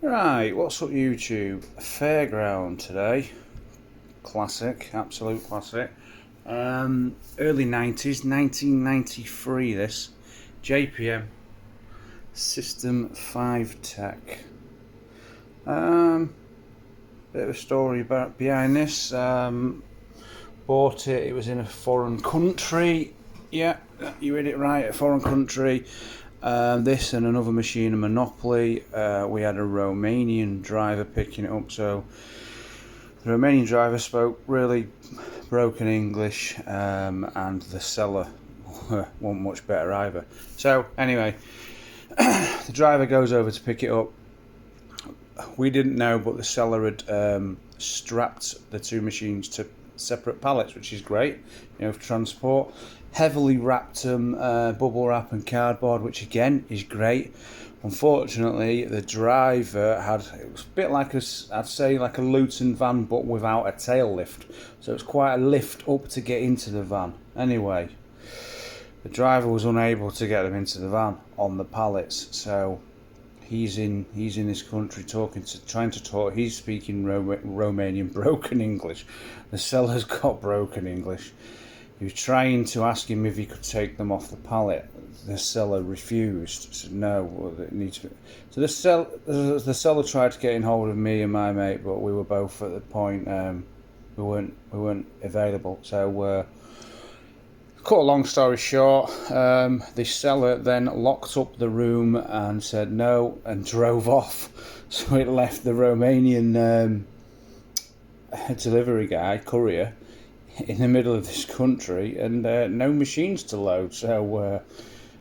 Right, what's up YouTube? Fairground today. Classic, absolute classic. Early 90s, 1993 this. JPM System 5 Tech. Bit of a story behind this. Bought it, it was in a foreign country. Yeah, you read it right, a foreign country. This and another machine, a Monopoly. We had a Romanian driver picking it up, so the Romanian driver spoke really broken English, and the seller wasn't much better either. So anyway, the driver goes over to pick it up. We didn't know, but the seller had strapped the two machines to separate pallets, which is great, for transport. Heavily wrapped them, bubble wrap and cardboard, which again is great. Unfortunately, the driver it was a bit like I'd say like a Luton van, but without a tail lift. So it's quite a lift up to get into the van. Anyway, the driver was unable to get them into the van on the pallets. So he's in this country trying to talk. He's speaking Romanian broken English. The seller's got broken English. He was trying to ask him if he could take them off the pallet. The seller refused. Said no, it needs to be. So the seller tried to get in hold of me and my mate, but we were both at the point we weren't available. So cut a long story short, the seller then locked up the room and said no and drove off. So it left the Romanian delivery guy, courier, in the middle of this country and no machines to load. So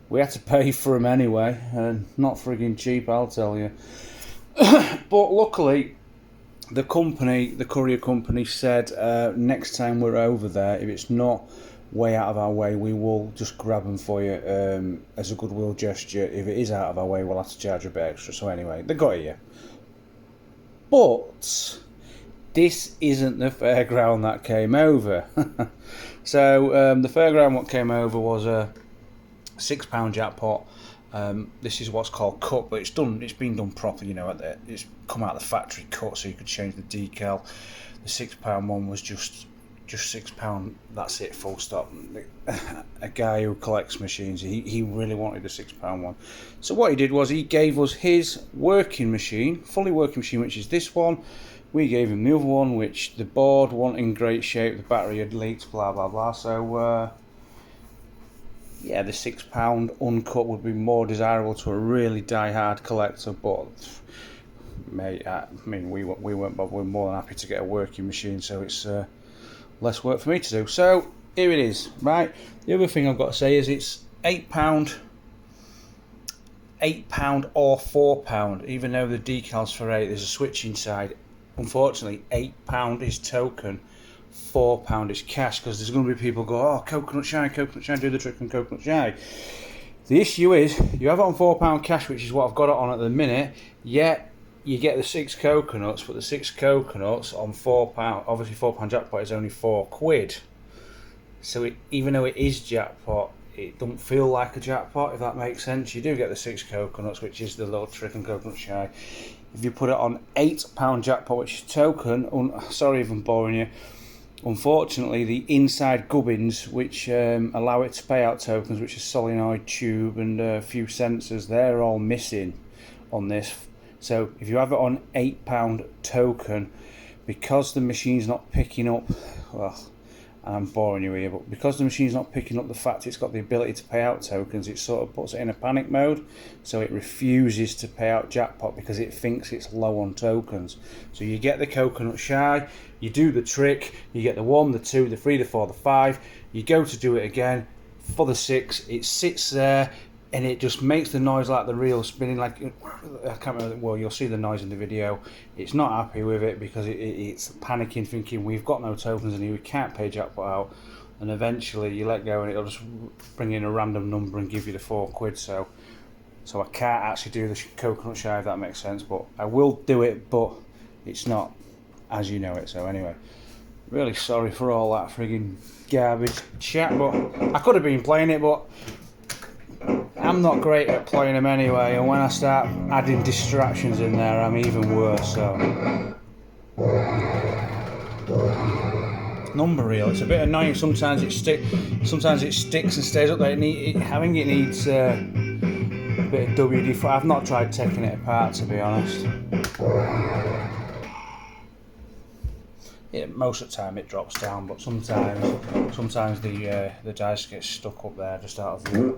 we had to pay for them anyway, and not frigging cheap, I'll tell you. But luckily, the courier company said next time we're over there, if it's not way out of our way, we will just grab them for you as a goodwill gesture. If it is out of our way, we'll have to charge a bit extra. So anyway, they got here. But this isn't the fairground that came over. So the fairground what came over was a £6 jackpot. This is what's called cut, but it's been done properly. It's come out of the factory cut, so you could change the decal. The £6 one was just £6. That's it, full stop. A guy who collects machines, he really wanted the £6 one. So what he did was he gave us his working machine, fully working machine, which is this one. We gave him the other one, which the board wasn't in great shape, the battery had leaked, blah blah blah. So yeah, the £6 uncut would be more desirable to a really die-hard collector. But mate, we weren't bothered. We're more than happy to get a working machine, so it's less work for me to do. So here it is, right? The other thing I've got to say is it's £8 or £4, even though the decal's for 8. There's a switch inside. Unfortunately, £8 is token, £4 is cash, because there's going to be people go, oh, coconut shy, do the trick on coconut shy. The issue is, you have it on £4 cash, which is what I've got it on at the minute, yet you get the 6 coconuts, but the 6 coconuts on £4, obviously £4 jackpot is only £4. So even though it is jackpot, it don't feel like a jackpot, if that makes sense. You do get the 6 coconuts, which is the little trick on coconut shy. If you put it on £8 jackpot, which is token, sorry if I'm boring you, unfortunately the inside gubbins, which allow it to pay out tokens, which is solenoid tube and a few sensors, they're all missing on this. So if you have it on £8 token, because the machine's not picking up, well, I'm boring you here, but because the machine's not picking up the fact it's got the ability to pay out tokens, it sort of puts it in a panic mode, so it refuses to pay out jackpot because it thinks it's low on tokens. So you get the coconut shy, you do the trick, you get the 1, the 2, the 3, the 4, the 5, you go to do it again for the 6, it sits there and it just makes the noise like the reel spinning, like, I can't remember, well, you'll see the noise in the video. It's not happy with it because it's panicking, thinking we've got no tokens and we can't pay jackpot out, and eventually you let go and it'll just bring in a random number and give you the £4. So I can't actually do the coconut shy, if that makes sense, but I will do it, but it's not as you know it. So anyway, really sorry for all that frigging garbage chat, but I could have been playing it, but I'm not great at playing them anyway, and when I start adding distractions in there, I'm even worse. So, number reel, it's a bit annoying. Sometimes it sticks and stays up there. I think it needs a bit of WD-40. I've not tried taking it apart, to be honest. Yeah, most of the time it drops down, but sometimes the dice gets stuck up there just out of the.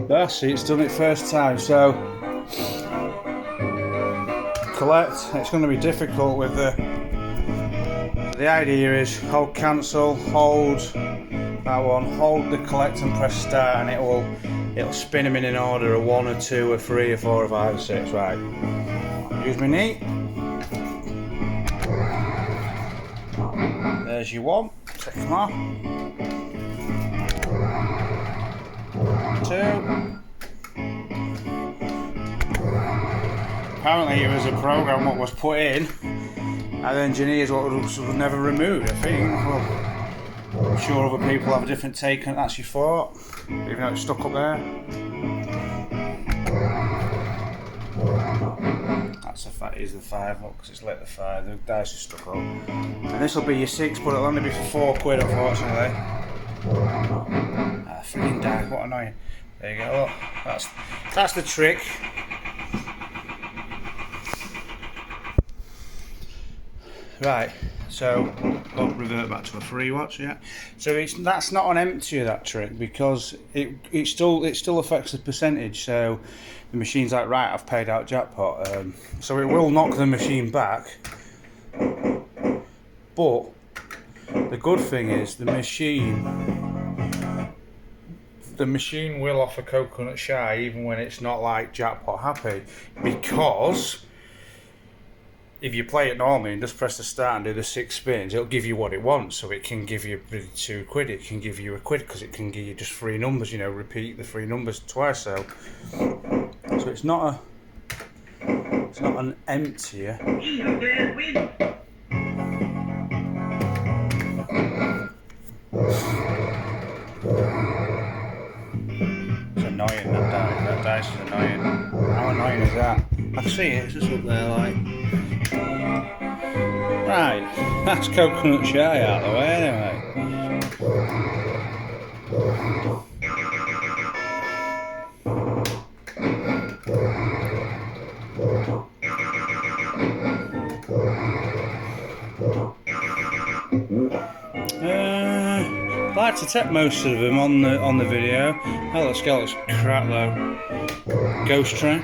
That's it, it's done it first time. So collect, it's going to be difficult with the idea is hold cancel, hold that one, hold the collect and press start, and it'll spin them in order of 1 or 2 or 3 or 4 or 5 or 6. Right, use my knee. There's your 1, take them off. 2. Apparently it was a program what was put in and the engineers what was never removed, I think. Well, I'm sure other people have a different take on it. That's your fault, even though it's stuck up there. That is the 5, look, because it's lit the 5, the dice is stuck up. And this will be your 6, but it'll only be for £4 unfortunately. Ah, freaking die, what annoying. There you go, look, that's the trick. Right, so I'll revert back to a 3 watch, yeah. So that's not an empty, that trick, because it still affects the percentage. So the machine's like, right, I've paid out jackpot, so it will knock the machine back. But the good thing is the machine will offer coconut shy even when it's not like jackpot happy, because if you play it normally and just press the start and do the 6 spins, it'll give you what it wants. So it can give you £2, it can give you £1 because it can give you just 3 numbers, you know, repeat the 3 numbers twice. So it's not an emptier. It's annoying, that dice is annoying. How annoying is that? I can see it, it's just up there like. Right, that's coconut shy out of the way anyway. I like to take most of them on the video. Oh, the skeleton's crap though. Ghost train.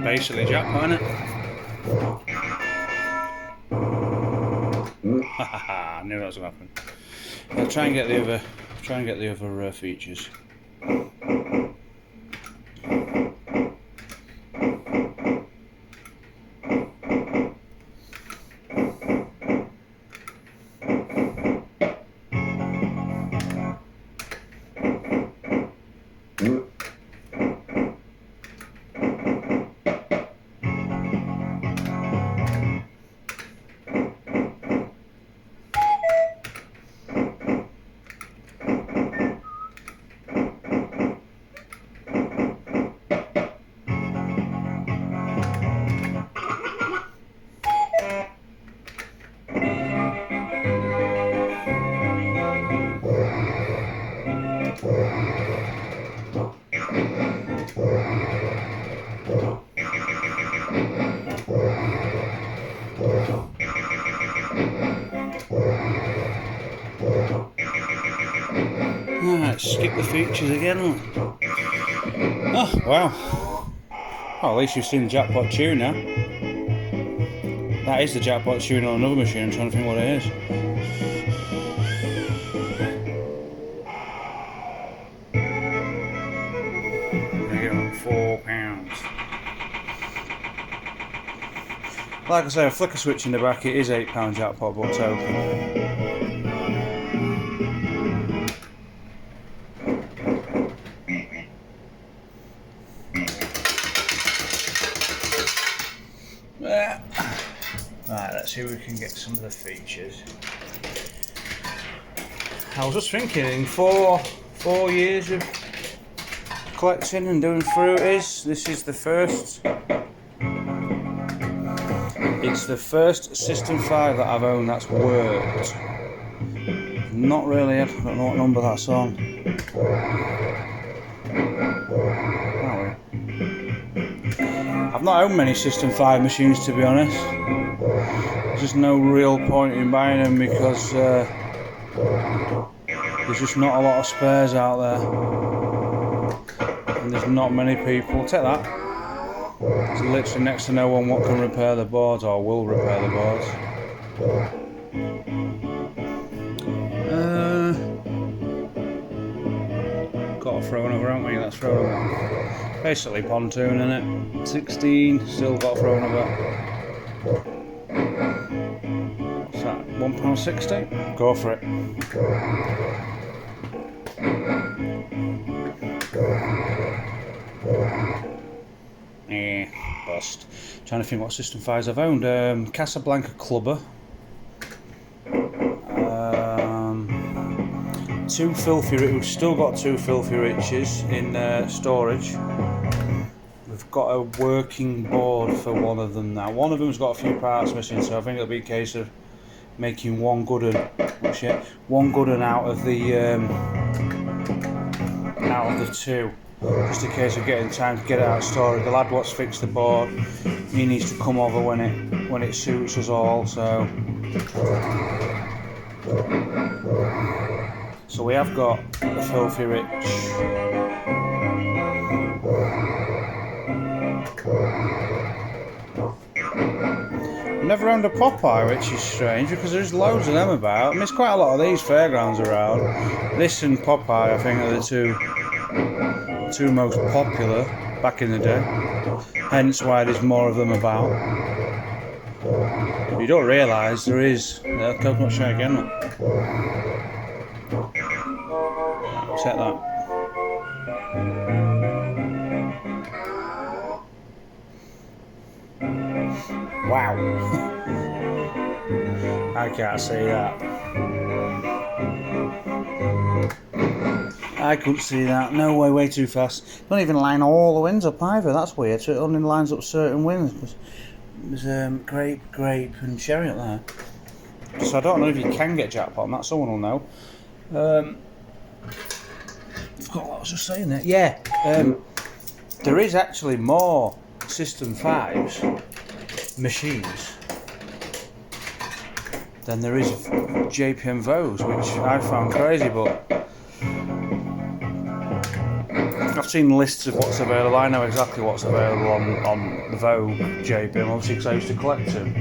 Basically jackpot, isn't it? I knew that was going to happen. I'll try and get the other features. Alright, skip the features again. Oh, wow. Well, at least you've seen the jackpot tune now. That is the jackpot tune on another machine. I'm trying to think what it is. There you go, £4. Like I say, a flicker switch in the back, it is £8 jackpot but token. Right, let's see if we can get some of the features. I was just thinking, in four years of collecting and doing fruities, this is the first. It's the first System 5 that I've owned that's worked. Not really, I don't know what number that's on. I've not owned many System 5 machines, to be honest. There's just no real point in buying them because there's just not a lot of spares out there. And there's not many people. Take that. There's literally next to no one what can repair the boards or will repair the boards. Got to throw another, haven't we? Let's throw another. Basically pontoon, innit? 16, still got to throw another. What's that? £1.60? Go for it. Bust. Trying to think what System 5s I've owned. Casablanca Clubber. Two filthy. We've still got two filthy riches in storage. We've got a working board for one of them now. One of them's got a few parts missing, so I think it'll be a case of making one good one out of the two. Just a case of getting time to get it out of storage. The lad what's fixed the board, he needs to come over when it suits us all. So we have got the filthy rich. Never owned a Popeye, which is strange because there's loads of them about. I mean, there's quite a lot of these fairgrounds around. This and Popeye, I think, are the two most popular back in the day. Hence why there's more of them about. But you don't realise there is. Coconut shell again. Look. Set that. Wow. I can't see that. I couldn't see that. No way, way too fast. Don't even line all the wins up either. That's weird. So it only lines up certain wins. There's grape, and cherry up there. So I don't know if you can get jackpot on that. Someone will know. I forgot what I was just saying there. Yeah. There is actually more System 5s machines than there is JPM Vos, which I found crazy, but I've seen lists of what's available. I know exactly what's available on the Vogue JPM, obviously, because I used to collect them.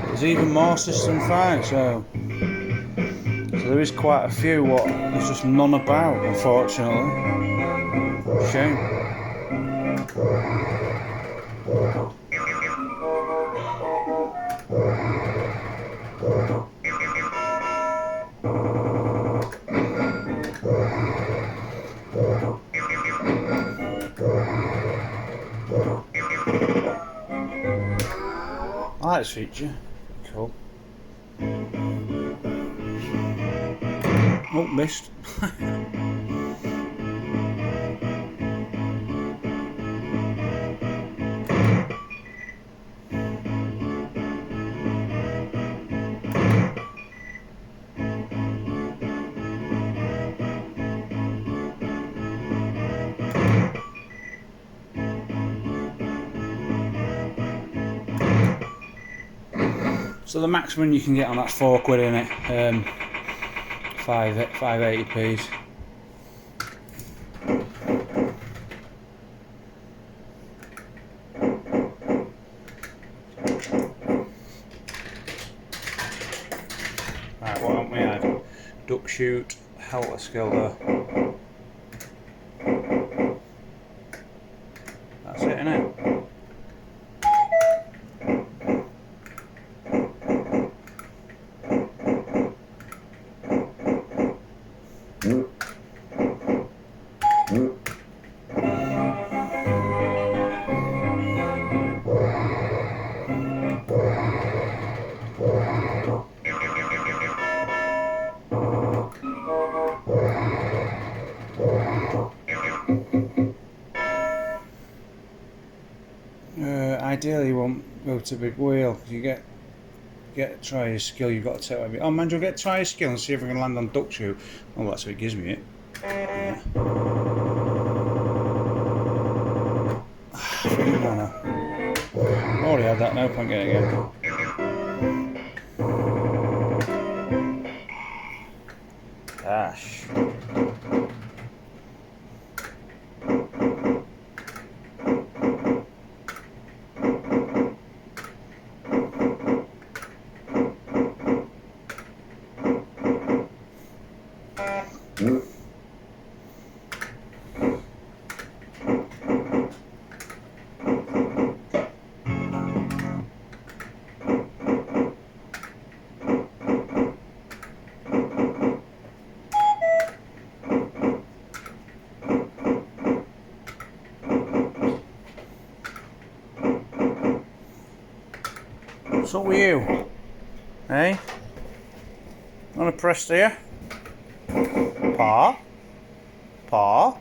There's even more System 5, so there is quite a few. What there's just none about, unfortunately. Shame. I like this feature. Cool. Oh, missed. So the maximum you can get on that's £4 in it. 580p's. Right, what haven't we had? Duck shoot, helter skelter. That's it, innit? Ideally you won't go to big wheel, because you get try your skill, you've got to take it. Oh man, you'll get try your skill and see if we can land on duck shoot. Oh, that's what it gives me it. Yeah. Already had that, no point getting it again. Gosh. What's up with you? Hey? Wanna press there? Paw? Paw?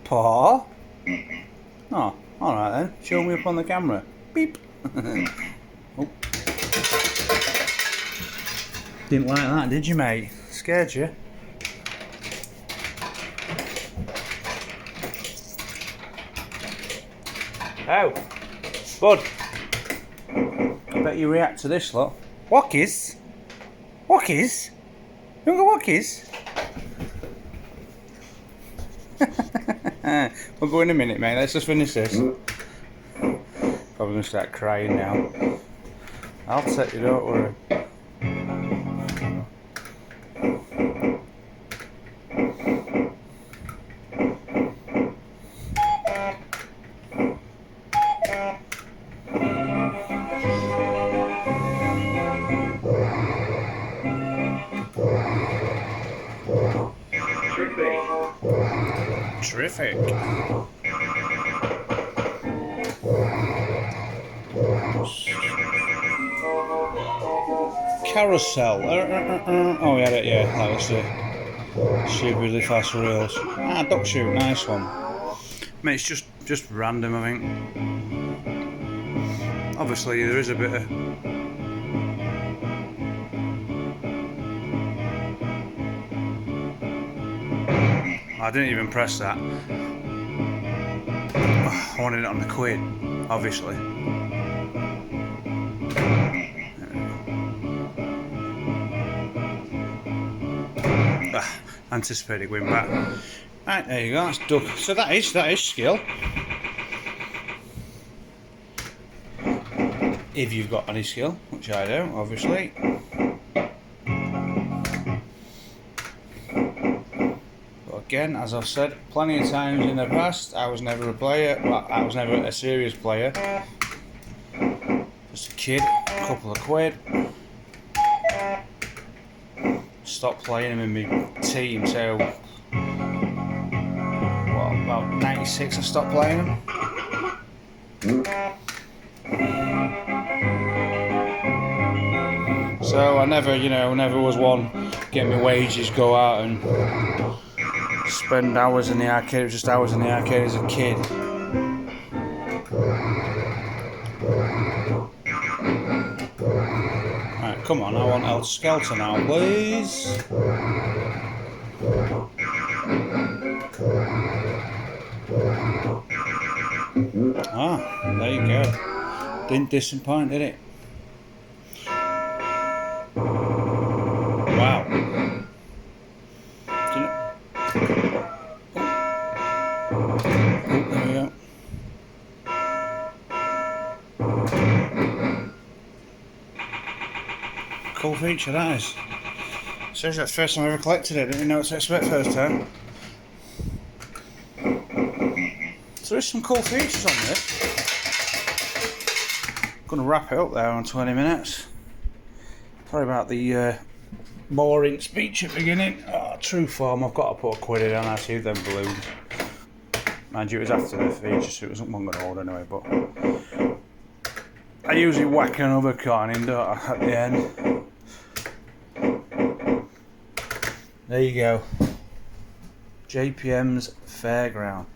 Paw? Oh, alright then. Show me up on the camera. Beep. Oh. Didn't like that, did you, mate? Scared you? Oh, bud. I bet you react to this lot. Wockies? Wockies? You want to go wockies? We'll go in a minute, mate. Let's just finish this. Probably gonna start crying now. I'll take you, don't worry. Terrific. Carousel. Oh, we had it, yeah. That was the stupidly fast reels. Ah, duck shoot, nice one. Mate, it's just random, I think. Obviously, there is a bit of. I didn't even press that. I wanted it on the quid, obviously. Anticipated win back. Right, there you go, that's duck. So that is skill. If you've got any skill, which I don't, obviously. Again, as I've said plenty of times in the past, I was never a player. Well, I was never a serious player. Just a kid, a couple of quid. Stopped playing them in my team, so what, about 96 I stopped playing them. So I never, never was one get my wages, go out and spend hours in the arcade. It was just hours in the arcade as a kid. Right, come on, I want El Skelter now, please. Ah, there you go. Didn't disappoint, did it? Wow. There we go. Cool feature, that is. Seriously, that's the first time I ever collected it. Didn't know what to expect first time. So there's some cool features on this. I'm going to wrap it up there on 20 minutes. Sorry about the boring speech at the beginning. Oh, true form, I've got to put a quid in and I see them balloons. Mind you, it was after the feature, so it wasn't one going to order anyway, but I usually whack another coin in, don't I, at the end. There you go. JPM's Fairground.